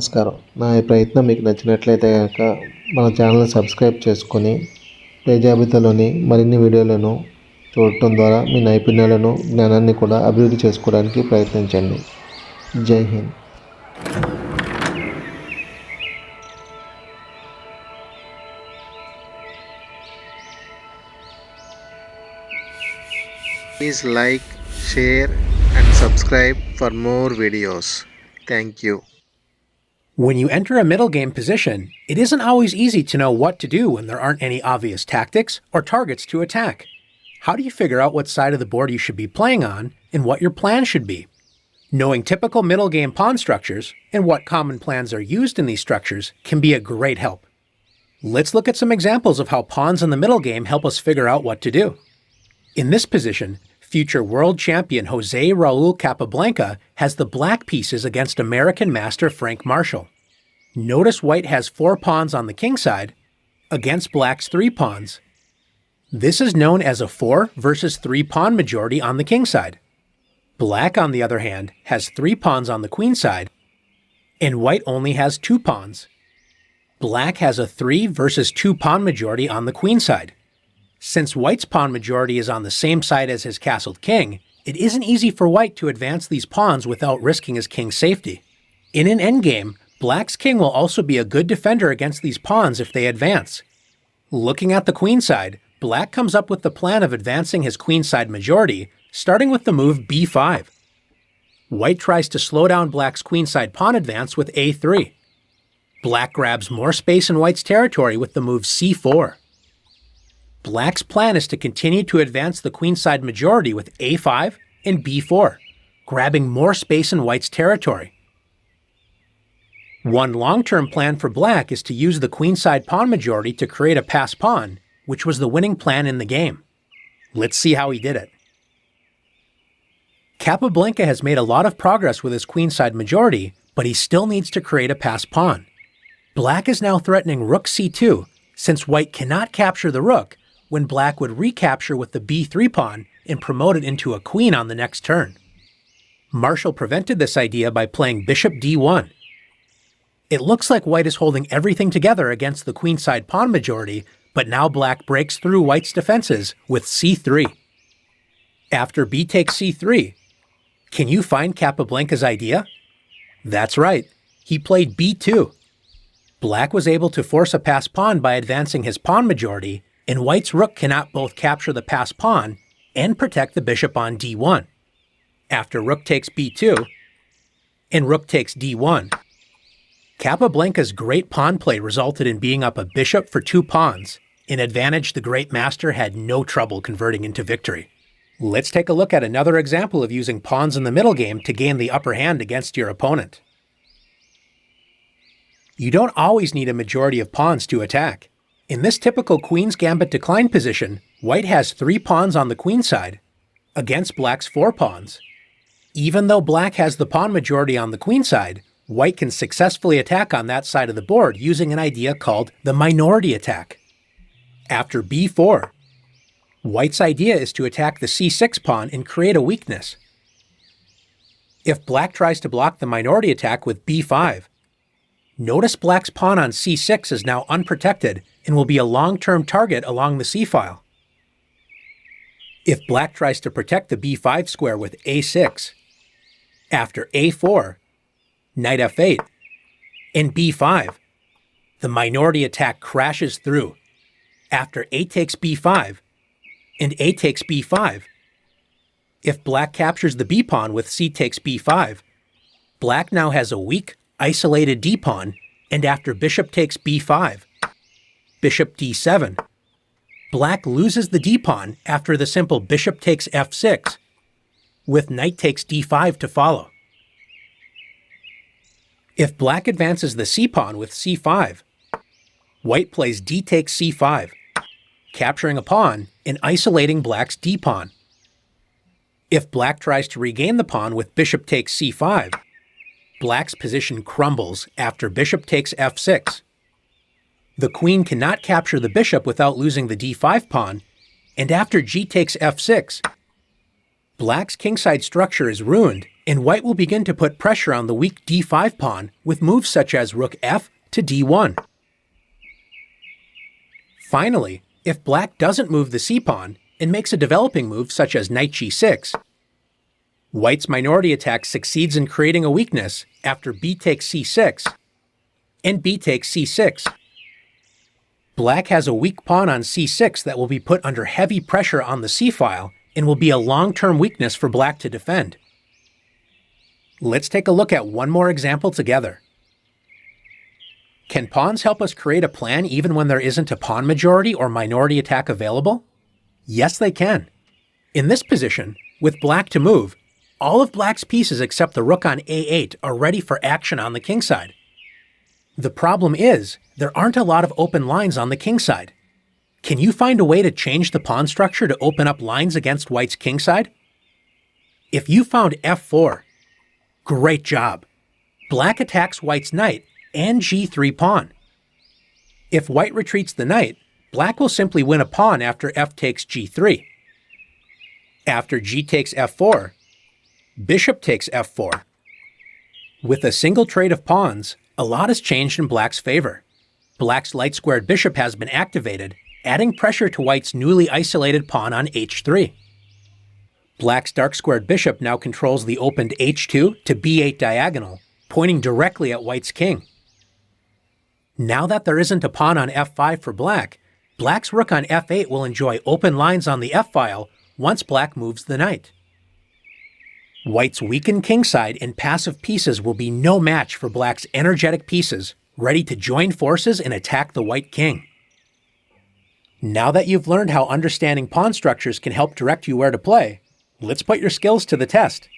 నమస్కారం. నా ఈ ప్రయత్నం మీకు నచ్చినట్లయితే గనక మన ఛానల్ని సబ్స్క్రైబ్ చేసుకొని పై జాబితాలోని మరిన్ని వీడియోలను చూడటం ద్వారా మీ నైపుణ్యాలను జ్ఞానాన్ని కూడా అభివృద్ధి చేసుకోవడానికి ప్రయత్నించండి. జై Hind. Please like, share and subscribe for more videos. Thank you. When you enter a middle game position, it isn't always easy to know what to do when there aren't any obvious tactics or targets to attack. How do you figure out what side of the board you should be playing on and what your plan should be? Knowing typical middle game pawn structures and what common plans are used in these structures can be a great help. Let's look at some examples of how pawns in the middle game help us figure out what to do. In this position, future world champion Jose Raul Capablanca has the black pieces against American master Frank Marshall. Notice white has 4 pawns on the kingside against black's 3 pawns. This is known as a 4 versus 3 pawn majority on the kingside. Black, on the other hand, has 3 pawns on the queenside, and white only has 2 pawns. Black has a 3 versus 2 pawn majority on the queenside. Since white's pawn majority is on the same side as his castled king, it isn't easy for white to advance these pawns without risking his king's safety. In an endgame, black's king will also be a good defender against these pawns if they advance. Looking at the queenside, black comes up with the plan of advancing his queenside majority, starting with the move b5. White tries to slow down black's queenside pawn advance with a3. Black grabs more space in white's territory with the move c4. Black's plan is to continue to advance the queenside majority with a5 and b4, grabbing more space in white's territory. One long-term plan for black is to use the queenside pawn majority to create a pass pawn, which was the winning plan in the game. Let's see how he did it. Capablanca has made a lot of progress with his queenside majority, but he still needs to create a pass pawn. Black is now threatening rook c2, since white cannot capture the rook, when black would recapture with the b3 pawn and promote it into a queen on the next turn. Marshall prevented this idea by playing bishop d1. It looks like white is holding everything together against the queenside pawn majority, but now black breaks through white's defenses with c3. After b takes c3, can you find Capablanca's idea? That's right, he played b2. Black was able to force a pass pawn by advancing his pawn majority, and white's rook cannot both capture the pass pawn and protect the bishop on d1. After rook takes b2 and rook takes d1, Capablanca's great pawn play resulted in being up a bishop for 2 pawns, an advantage the great master had no trouble converting into victory. Let's take a look at another example of using pawns in the middle game to gain the upper hand against your opponent. You don't always need a majority of pawns to attack. In this typical Queen's Gambit decline position, white has 3 pawns on the queenside against black's 4 pawns. Even though black has the pawn majority on the queenside, white can successfully attack on that side of the board using an idea called the minority attack. After b4, white's idea is to attack the c6 pawn and create a weakness. If black tries to block the minority attack with b5, notice black's pawn on c6 is now unprotected and will be a long-term target along the c-file. If black tries to protect the b5 square with a6, after a4, knight f8, and b5, the minority attack crashes through. After a takes b5, and a takes b5, if black captures the b-pawn with c takes b5, black now has a weak, isolated d-pawn, and after bishop takes b5, bishop d7, black loses the d-pawn after the simple bishop takes f6, with knight takes d5 to follow. If black advances the c-pawn with c5, white plays d takes c5, capturing a pawn and isolating black's d-pawn. If black tries to regain the pawn with bishop takes c5, black's position crumbles after bishop takes f6. The queen cannot capture the bishop without losing the d5 pawn, and after g takes f6, black's kingside structure is ruined and white will begin to put pressure on the weak d5 pawn with moves such as rook f to d1. Finally, if black doesn't move the c-pawn and makes a developing move such as knight g6, white's minority attack succeeds in creating a weakness after b takes c6 and b takes c6. Black has a weak pawn on c6 that will be put under heavy pressure on the c-file and will be a long-term weakness for black to defend. Let's take a look at one more example together. Can pawns help us create a plan even when there isn't a pawn majority or minority attack available? Yes, they can. In this position, with black to move, all of black's pieces except the rook on a8 are ready for action on the kingside. The problem is, there aren't a lot of open lines on the kingside. Can you find a way to change the pawn structure to open up lines against white's kingside? If you found f4, great job! Black attacks white's knight and g3 pawn. If white retreats the knight, black will simply win a pawn after f takes g3. After g takes f4, bishop takes f4. With a single trade of pawns, a lot has changed in black's favor. Black's light-squared bishop has been activated, adding pressure to white's newly isolated pawn on h3. Black's dark-squared bishop now controls the opened h2 to b8 diagonal, pointing directly at white's king. Now that there isn't a pawn on f5 for black, black's rook on f8 will enjoy open lines on the f-file once black moves the knight. White's weakened kingside and passive pieces will be no match for black's energetic pieces, ready to join forces and attack the white king. Now that you've learned how understanding pawn structures can help direct you where to play, let's put your skills to the test.